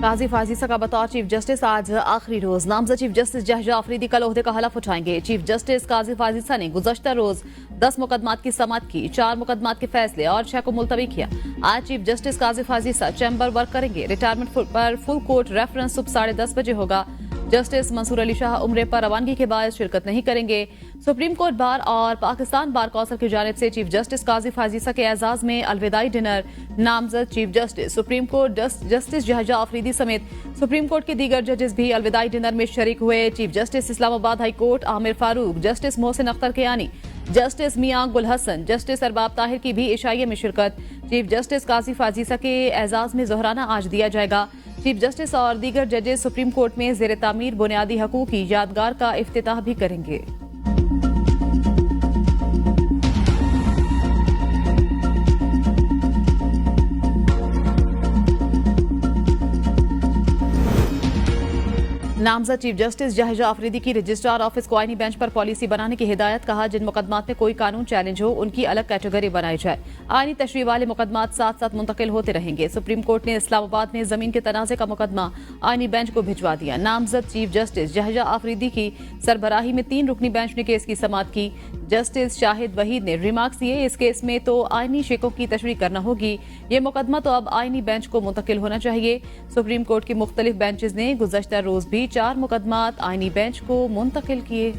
काजी फाजीसा का बतौर chief justice आज आखिरी रोज। नामजद चीफ जस्टिस जहजा अफरीदी कल ओहदे का हलफ उठाएंगे। चीफ जस्टिस काजी फाजीसा ने गुज़श्ता रोज 10 मुकदमात की समाअत की, 4 मुकदमात के फैसले और 6 को मुलतवी किया। आज चीफ जस्टिस काजी फाजीसा चैम्बर वर्क करेंगे। रिटायरमेंट पर फुल कोर्ट रेफरेंस सुबह 10:30 बजे होगा। जस्टिस मंसूर अली शाह उम्रे पर रवानगी के बाद शिरकत नहीं करेंगे। सुप्रीम कोर्ट बार और पाकिस्तान बार कौंसिल की जानिब से चीफ जस्टिस काजी फाजीसा के एजाज में अलविदाई डिनर। नामजद chief justice supreme court justice Yahya Afridi समेत सुप्रीम कोर्ट के दीगर जजेस भी अलविदाई डिनर में शरीक हुए। Chief justice Islamabad high court Aamer Farooq, justice Mohsin Akhtar Kayani, justice Miangul Hassan, justice Arbab Tahir की भी इशाइये में शिरकत। चीफ जस्टिस काजी फाजीसा के एजाज में जोहराना आज दिया जाएगा। चीफ जस्टिस और दीगर जजेस सुप्रीम कोर्ट में ज़ेर तामीर बुनियादी हकूक की यादगार का इफ्तिताह भी करेंगे। नामजद चीफ जस्टिस जहजा अफरीदी की रजिस्ट्रार ऑफिस को आईनी बेंच पर पॉलिसी बनाने की हिदायत। कहा, जिन मुकदमात में कोई कानून चैलेंज हो उनकी अलग कैटेगरी बनाई जाए। आईनी तशरीह वाले मुकदमात साथ साथ मुंतकिल होते रहेंगे। सुप्रीम कोर्ट ने इस्लामाबाद में जमीन के तनाज़े का मुकदमा आईनी बेंच को भिजवा दिया। नामजद चीफ जस्टिस जहजा अफरीदी की सरबराही में 3 रुकनी बेंच ने केस की समाअत की। जस्टिस शाहिद वहीद ने रिमार्क्स दिए, इस केस में तो आईनी शिकों की तशरीह करना होगी। ये मुकदमा तो अब आईनी बेंच को मुंतकिल होना चाहिए। सुप्रीम कोर्ट की मुख्तलिफ बेंचेस ने गुज़श्ता रोज भी 4 मुकदमात आईनी बेंच को मुंतकिल किए।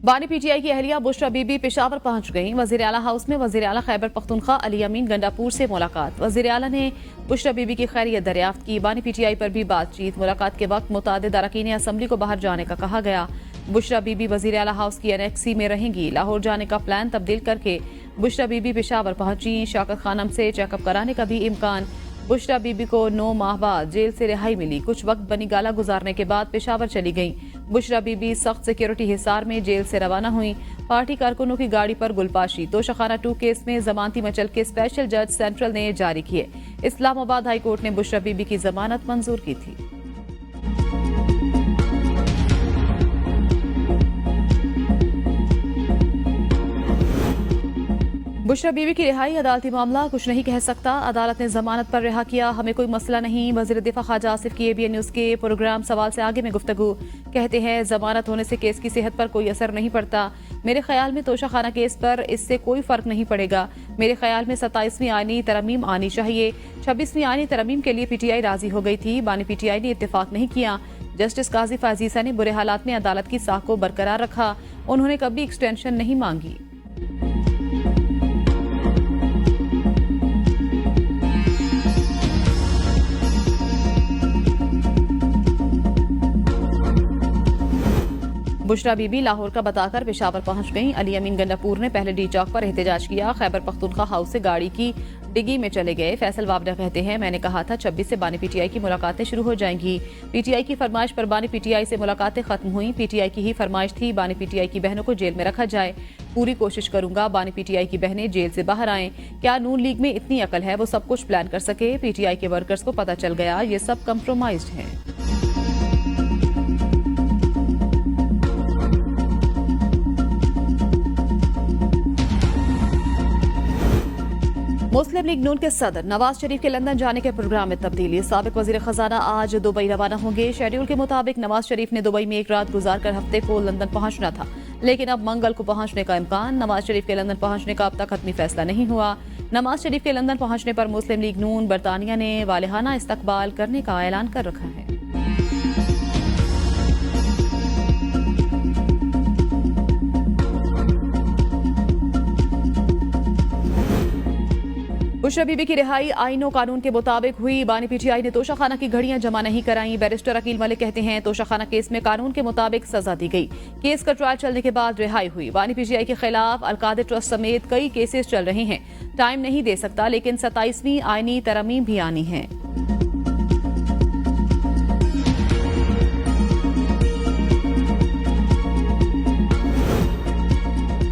बानी पीटीआई की अहलिया बुशरा बीबी पेशावर पहुंच गईं। वजीर आला हाउस में वजीर आला खैबर पख्तूनख्वा अली अमीन गंडापुर से मुलाकात। वजीर आला ने बुशरा बीबी की खैरियत दरियाफ्त की। बानी पीटीआई पर भी बातचीत। मुलाकात के वक्त मुतादिद अरकान असम्बली को बाहर जाने का कहा गया। बुशरा बीबी वजीर आला हाउस की एनेक्सी में रहेंगी। लाहौर जाने का प्लान तब्दील करके बुशरा बीबी पेशावर पहुंची। शौकत खानम से चेकअप कराने का भी इम्कान। बुशरा बीबी को 9 माह बाद जेल से रिहाई मिली। कुछ वक्त बनी गाला गुजारने के बाद पेशावर चली गईं। बुशरा बीबी सख्त सिक्योरिटी हिसार में जेल से रवाना हुई। पार्टी कारकुनों की गाड़ी पर गुलपाशी। तोशाखाना 2 केस में जमानती मचल के स्पेशल जज सेंट्रल ने जारी किए। इस्लामाबाद हाई कोर्ट ने बुशरा बीबी की जमानत मंजूर की थी। बुशरा बीबी की रिहाई अदालती मामला, कुछ नहीं कह सकता। अदालत ने जमानत पर रिहा किया, हमें कोई मसला नहीं। वजीर दिफा ख्वाजा आसिफ की ABN न्यूज के प्रोग्राम सवाल से आगे में गुफ्तगू। कहते हैं, जमानत होने से केस की सेहत पर कोई असर नहीं पड़ता। मेरे ख्याल में तोशाखाना केस पर इससे कोई फर्क नहीं पड़ेगा। मेरे ख्याल में 27वीं आईनी तरमीम आनी चाहिए। 26वीं आईनी तरमीम के लिए PTI राजी हो गई थी। बानी PTI ने इत्तेफाक नहीं किया। जस्टिस काजी फाजीसा ने बुरे हालात में अदालत की साख को बरकरार रखा। उन्होंने कभी एक्सटेंशन नहीं मांगी। बुशरा बीबी लाहौर का बताकर पेशावर पहुंच गईं। अली अमीन गंडापुर ने पहले डी चौक पर एहतजाज किया। खैबर पख्तूनख्वा हाउस से गाड़ी की डिग्गी में चले गए। फैसल वाबडा कहते हैं, मैंने कहा था 26 से बानी PTI की मुलाकातें शुरू हो जाएंगी। PTI की फरमाइश पर बानी PTI से मुलाकातें खत्म हुई। PTI की ही फरमाइश थी बानी PTI की बहनों को जेल में रखा जाए। पूरी कोशिश करूंगा बानी PTI की बहनें जेल से बाहर आएं। क्या नून लीग में इतनी अकल है वो सब कुछ प्लान कर सके? PTI के वर्कर्स को पता चल गया ये सब कंप्रोमाइज्ड हैं। मुस्लिम लीग नून के सदर नवाज शरीफ के लंदन जाने के प्रोग्राम में तब्दीली। साबिक वजीर खजाना आज दुबई रवाना होंगे। शेड्यूल के मुताबिक नवाज शरीफ ने दुबई में एक रात गुजारकर हफ्ते को लंदन पहुंचना था, लेकिन अब मंगल को पहुंचने का इम्कान। नवाज शरीफ के लंदन पहुंचने का अब तक हतमी फैसला नहीं हुआ। नवाज शरीफ के लंदन पहुंचने पर मुस्लिम लीग नून बरतानिया ने वालिहाना इस्तकबाल करने का ऐलान कर रखा है। बुशरा बीबी की रिहाई आईनो कानून के मुताबिक हुई। बानी PTI ने तोशाखाना की घड़ियां जमा नहीं कराई। बैरिस्टर अकील मलिक कहते हैं, तोशाखाना केस में कानून के मुताबिक सजा दी गई। केस का ट्रायल चलने के बाद रिहाई हुई। बानी PTI के खिलाफ अलकादे ट्रस्ट समेत कई केसेस चल रहे हैं। टाइम नहीं दे सकता, लेकिन 27वीं आईनी तरमीम भी आनी है।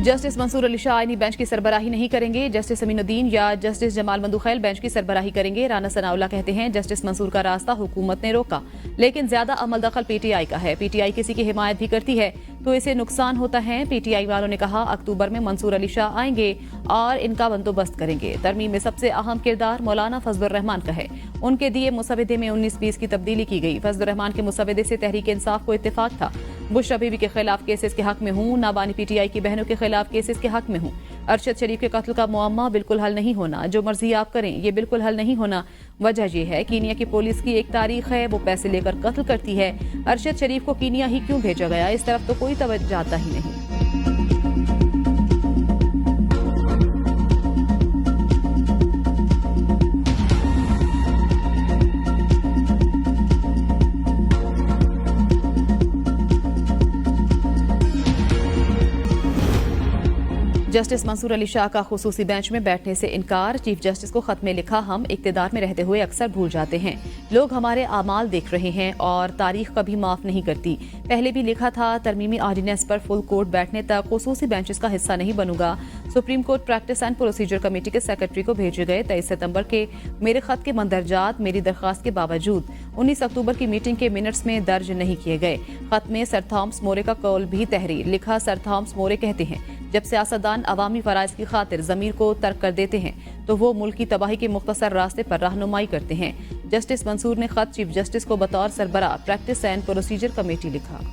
जस्टिस मंसूर अली शाह आईनी बेंच की सरबराही नहीं करेंगे। जस्टिस अमीनुद्दीन या जस्टिस जमाल मंदुखैल बेंच की सरबराही करेंगे। राना सनाउल्लाह कहते हैं जस्टिस मंसूर का रास्ता हुकूमत ने रोका, लेकिन ज्यादा अमल दखल पीटीआई का है। पीटीआई किसी की हिमायत भी करती है तो इसे नुकसान होता है। पीटीआई वालों ने कहा अक्टूबर में मंसूर अली शाह आएंगे और इनका बंदोबस्त करेंगे। तरमीम में सबसे अहम किरदार मौलाना फजलुर रहमान का है। उनके दिए मुसवदे में 19-20 की तब्दीली की गई। फजलुर रहमान के मुसवदे से तहरीक इंसाफ को इत्तेफाक था। बुशरा बीबी के खिलाफ केसेस के हक में हूँ, नाबानी पीटीआई की बहनों के खिलाफ केसेस के हक में हूँ। अरशद शरीफ के कत्ल का मुअम्मा बिल्कुल हल नहीं होना, जो मर्जी आप करें ये बिल्कुल हल नहीं होना। वजह यह है कीनिया की पुलिस की एक तारीख है, वो पैसे लेकर कत्ल करती है। अरशद शरीफ को कीनिया ही क्यों भेजा गया, इस तरफ तो कोई तवज्जो आता ही नहीं। जस्टिस मंसूर अली शाह का खुसूसी बेंच में बैठने से इनकार। चीफ जस्टिस को खत में लिखा हम इक्तदार में रहते हुए अक्सर भूल जाते हैं। लोग हमारे आमाल देख रहे हैं और तारीख कभी माफ नहीं करती। पहले भी लिखा था तरमीमी ऑर्डिनेंस पर फुल कोर्ट बैठने तक खुसूसी बेंचेस का हिस्सा नहीं बनूंगा। Supreme court practice and procedure committee के सेक्रेटरी को भेजे गए 23 सितंबर के मेरे खत के मंदरजात मेरी दरखास्त के बावजूद 19 अक्टूबर की मीटिंग के मिनट्स में दर्ज नहीं किए गए। खत में सर थॉमस मोरे का कौल भी तहरीर लिखा। सर थॉमस मोरे कहते हैं जब सियासतदान अवामी फराइज की खातिर ज़मीर को तर्क कर देते हैं तो वो मुल्क की तबाही के मुख्तसर रास्ते पर रहनुमाई करते हैं। जस्टिस मंसूर ने खत चीफ जस्टिस को बतौर सरबराह प्रैक्टिस एंड प्रोसीजर कमेटी लिखा।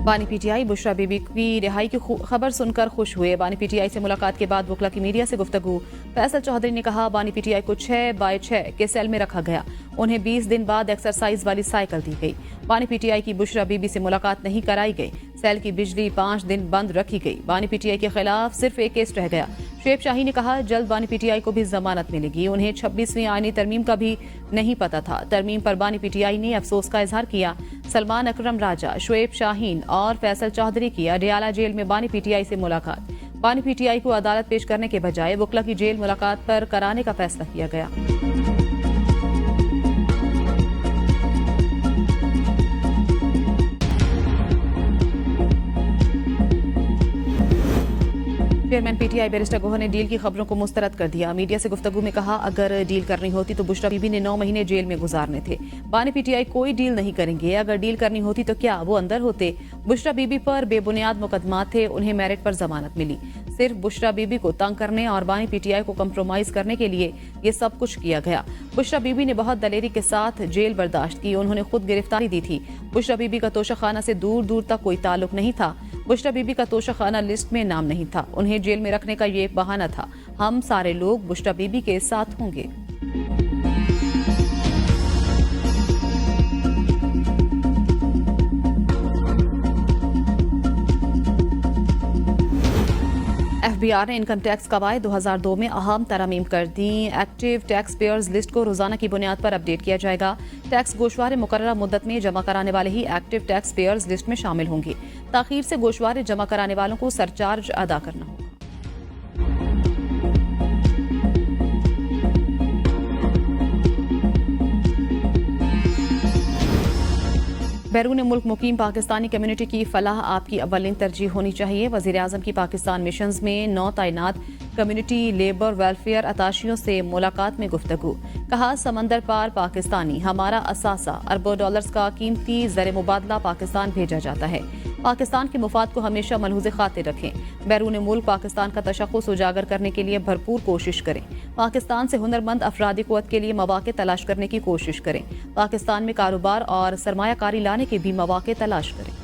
बानी पीटीआई बुशरा बीबी की रिहाई की खबर सुनकर खुश हुए। बानी पीटीआई से मुलाकात के बाद वकला की मीडिया से गुफ्तगू। फैसल चौधरी ने कहा बानी पीटीआई को 6x6 के सेल में रखा गया। उन्हें 20 दिन बाद एक्सरसाइज वाली साइकिल दी गई। बानी पीटीआई की बुशरा बीबी से मुलाकात नहीं कराई गई। सेल की बिजली 5 दिन बंद रखी गई। बानी पीटीआई के खिलाफ सिर्फ एक केस रह गया। शुएब शाही ने कहा जल्द बानी पीटीआई को भी जमानत मिलेगी। उन्हें 26वीं आईनी तरमीम का भी नहीं पता था। तरमीम पर बानी पीटीआई ने अफसोस का इजहार किया। सलमान अकरम राजा, शुएब शाहीन और फैसल चौधरी की अडियाला जेल में बानी पीटीआई से मुलाकात। बानी पीटीआई को अदालत पेश करने के बजाय वकला की जेल मुलाकात पर कराने का फैसला किया गया। चेयरमैन पीटीआई बैरिस्टर गोहर ने डील की खबरों को मुस्तरद कर दिया। मीडिया से गुफ्तगू में कहा अगर डील करनी होती तो बुशरा बीबी ने 9 महीने जेल में गुजारने थे। बानी पीटीआई कोई डील नहीं करेंगे। अगर डील करनी होती तो क्या वो अंदर होते। बुशरा बीबी पर बेबुनियाद मुकदमात थे, उन्हें मेरिट पर जमानत मिली। सिर्फ बुशरा बीबी को तंग करने और बानी पीटीआई को कंप्रोमाइज करने के लिए ये सब कुछ किया गया। बुशरा बीबी ने बहुत दलेरी के साथ जेल बर्दाश्त की। उन्होंने खुद गिरफ्तारी दी थी। बुशरा बीबी का तोशाखाना से दूर दूर तक कोई ताल्लुक नहीं था। बुशरा बीबी का तोशाखाना लिस्ट में नाम नहीं था। उन्हें जेल में रखने का ये एक बहाना था। हम सारे लोग बुशरा बीबी के साथ होंगे। एफबीआर ने इनकम टैक्स कवायद 2002 में अहम तरमीम कर दी। एक्टिव टैक्स पेयर्स लिस्ट को रोजाना की बुनियाद पर अपडेट किया जाएगा। टैक्स गोशवारे मुकर्ररा मुद्दत में जमा कराने वाले ही एक्टिव टैक्स पेयर्स लिस्ट में शामिल होंगे। ताखीर से गोशवारे जमा कराने वालों को सरचार्ज अदा करना होगा। बैरून मुल्क मुकीम पाकिस्तानी कम्युनिटी की फलाह आपकी अव्वलीन तरजीह होनी चाहिए। वजीर आजम की पाकिस्तान मिशंस में 9 तैनात कम्युनिटी लेबर वेलफेयर अताशियों से मुलाकात में गुफ्तगू। कहा समंदर पार पाकिस्तानी हमारा असासा, अरबों डॉलर्स का कीमती ज़र मुबादला पाकिस्तान भेजा जाता है। पाकिस्तान के मुफाद को हमेशा मलहूज़ खातिर रखें। बैरून मुल्क पाकिस्तान का तशख़्ख़ुस उजागर करने के लिए भरपूर कोशिश करें। पाकिस्तान से हुनरमंद अफरादी क़ुव्वत के लिए मौक़े तलाश करने की कोशिश करें। पाकिस्तान में कारोबार और सरमायाकारी लाने के भी मौक़े तलाश करें।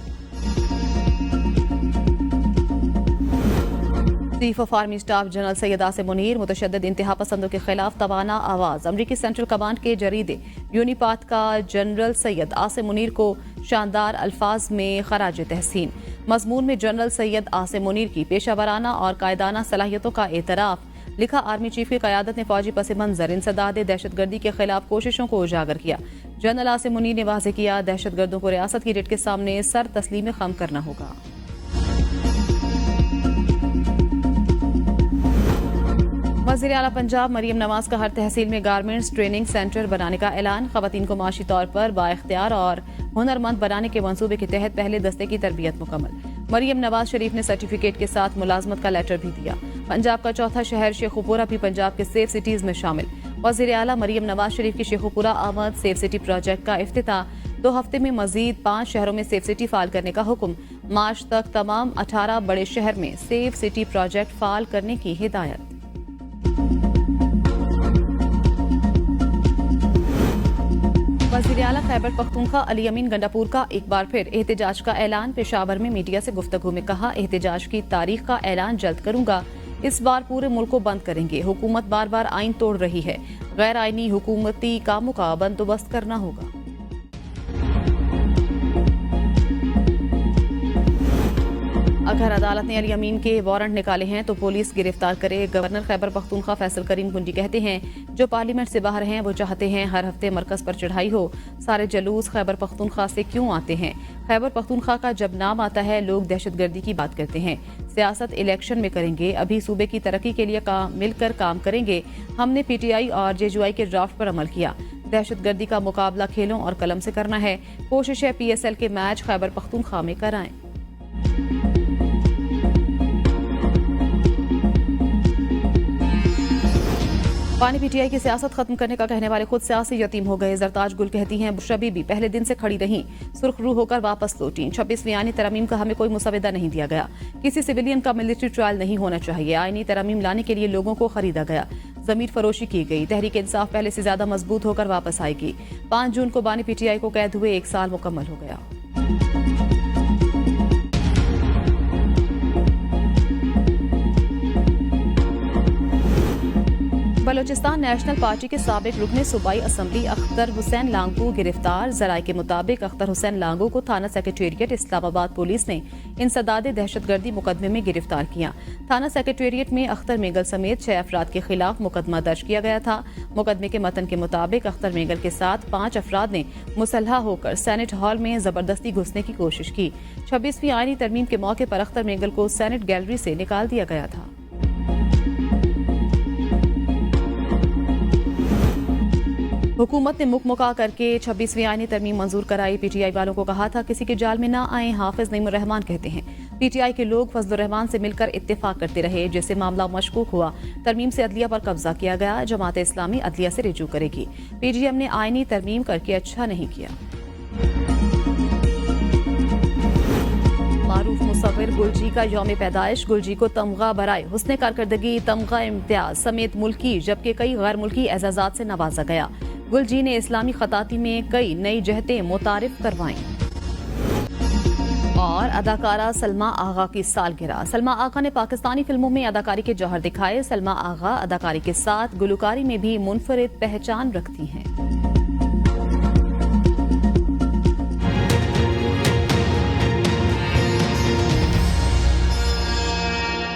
Chief of army staff general Syed Asim Munir मुतशद्दिद इंतहा पसंदों के खिलाफ तवाना आवाज़। अमरीकी सेंट्रल कमांड के जरीदे यूनिपाथ का जनरल सैयद आसिम मुनीर को शानदार अल्फाज में खराज तहसीन। मजमून में जनरल सैयद आसिम मुनीर की पेशावराना और कायदाना सलाहियतों का एतराफ़। लिखा आर्मी चीफ की क़यादत ने फौजी पस मंजर इंसदाद दहशतगर्दी के खिलाफ कोशिशों को उजागर किया। जनरल आसिम मुनीर ने वाज़ेह किया दहशतगर्दों को रियासत की रिट के सामने सर तस्लीम खम करना होगा। वज़ीर आला पंजाब मरियम नवाज का हर तहसील में गारमेंट्स ट्रेनिंग सेंटर बनाने का ऐलान। ख़वातीन को माशी तौर पर बाइख्तियार और हुनरमंद बनाने के मंसूबे के तहत पहले दस्ते की तरबियत मुकम्मल। मरियम नवाज शरीफ ने सर्टिफिकेट के साथ मुलाजमत का लेटर भी दिया। पंजाब का चौथा शहर शेखुपुरा भी पंजाब के सेफ सिटीज में शामिल। वज़ीर आला मरियम नवाज शरीफ की शेखुपुरा आमद सेफ सिटी प्रोजेक्ट का इफ्तिताह। 2 हफ्ते में मजीद 5 शहरों में सेफ सिटी फाल करने का हुक्म। मार्च तक तमाम 18 बड़े शहर में सेफ सिटी प्रोजेक्ट फाल करने की हिदायत। वज़ीर आला खैबर पख्तूनख्वा अली अमीन गंडापुर का एक बार फिर एहतजाज का ऐलान। पेशावर में मीडिया से गुफ्तगू में कहा, एहतजाज की तारीख का ऐलान जल्द करूंगा। इस बार पूरे मुल्क को बंद करेंगे। हुकूमत बार बार आइन तोड़ रही है। गैर आइनी हुकूमती कामों का बंदोबस्त करना होगा। अगर अदालत ने अली अमीन के वारंट निकाले हैं तो पुलिस गिरफ्तार करे। गवर्नर खैबर पख्तूनख्वा फैसल करीम कुंजी कहते हैं, जो पार्लियामेंट से बाहर हैं वो चाहते हैं हर हफ्ते मरकज पर चढ़ाई हो। सारे जलूस खैबर पख्तूनख्वा से क्यों आते हैं? खैबर पख्तूनख्वा का जब नाम आता है लोग दहशतगर्दी की बात करते हैं। सियासत इलेक्शन में करेंगे, अभी सूबे की तरक्की के लिए मिलकर काम करेंगे। हमने PTI और JJY के ड्राफ्ट पर अमल किया। दहशतगर्दी का मुकाबला खेलों और कलम से करना है। कोशिश है PSL के मैच खैबर पख्तूनख्वा में कराएं। पानी PTI की सियासत खत्म करने का कहने वाले खुद सियासी यतीम हो गए। जरताज गुल कहती हैं, बुशरा बीबी पहले दिन से खड़ी रहीं, सुर्खरू होकर वापस लौटी। 26वीं आईनी तरमीम का हमें कोई मुसविदा नहीं दिया गया। किसी सिविलियन का मिलिट्री ट्रायल नहीं होना चाहिए। आईनी तरमीम लाने के लिए लोगों को खरीदा गया, जमीर फरोशी की गई। तहरीक इंसाफ पहले से ज्यादा मजबूत होकर वापस आएगी। 5 जून को बानी PTI को कैद हुए 1 साल मुकम्मल हो गया। बलोचिस्तान नेशनल पार्टी के साबिक रुकने सूबाई असम्बली अख्तर हुसैन लांगू गिरफ्तार। जराये के मुताबिक अख्तर हुसैन लांगू को थाना सेक्रेटेरिएट इस्लामाबाद पुलिस ने इंसदाद दहशतगर्दी मुकदमे में गिरफ्तार किया। थाना सेक्रेटेरिएट में अख्तर मेगल समेत 6 अफराद के खिलाफ मुकदमा दर्ज किया गया था। मुकदमे के मतन के मुताबिक अख्तर मेगल के साथ 5 अफराद ने मुसल्हा होकर सेनेट हॉल में जबरदस्ती घुसने की कोशिश की। 26वीं आईनी तरमीम के मौके पर अख्तर मेगल को सेनेट गैलरी से निकाल दिया गया था। हुकूमत ने मुकमुका करके 26वीं आईनी तरमीम मंजूर कराई। PTI वालों को कहा था किसी के जाल में ना आए। हाफिज नईमुर रहमान कहते हैं, PTI के लोग फजलुर रहमान से मिलकर इत्तेफाक करते रहे, जिससे मामला मशकूक हुआ। तरमीम से अदलिया पर कब्जा किया गया। जमात इस्लामी अदलिया से रिजू करेगी। PGM ने आईनी तरमीम करके अच्छा नहीं किया। मारूफ मुसव्विर गुलजी का यौम पैदाइश। गुलजी को तमगा बराए हुस्न कारकर्दगी, तमगा इम्तियाज समेत मुल्की जबकि कई गैर मुल्की एजाजात से नवाजा गया। गुलजी ने इस्लामी खताती में कई नई जहतें मुतारिफ करवाईं। और अदाकारा सलमा आगा की सालगिरह। सलमा आगा ने पाकिस्तानी फिल्मों में अदाकारी के जौहर दिखाए। सलमा आगा अदाकारी के साथ गुलकारी में भी मुनफरिद पहचान रखती हैं।